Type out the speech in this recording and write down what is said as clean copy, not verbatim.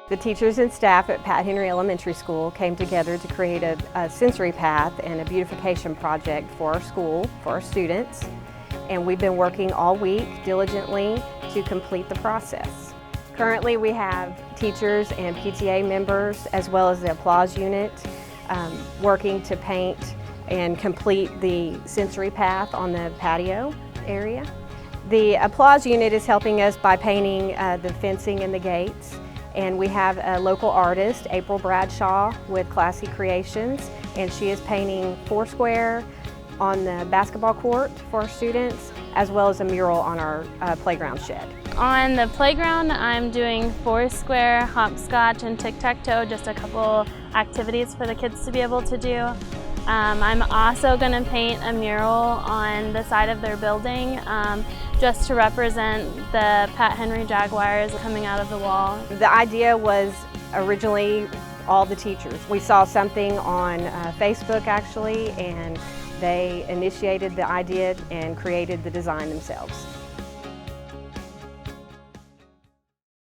The teachers and staff at Pat Henry Elementary School came together to create a sensory path and a beautification project for our school, for our students. And we've been working all week diligently to complete the process. Currently we have teachers and PTA members as well as the applause unit working to paint and complete the sensory path on the patio area. The applause unit is helping us by painting the fencing and the gates. And we have a local artist, April Bradshaw, with Classy Creations, and she is painting foursquare on the basketball court for our students, as well as a mural on our playground shed. On the playground, I'm doing foursquare, hopscotch, and tic-tac-toe, just a couple activities for the kids to be able to do. I'm also going to paint a mural on the side of their building just to represent the Pat Henry Jaguars coming out of the wall. The idea was originally all the teachers. We saw something on Facebook actually, and they initiated the idea and created the design themselves.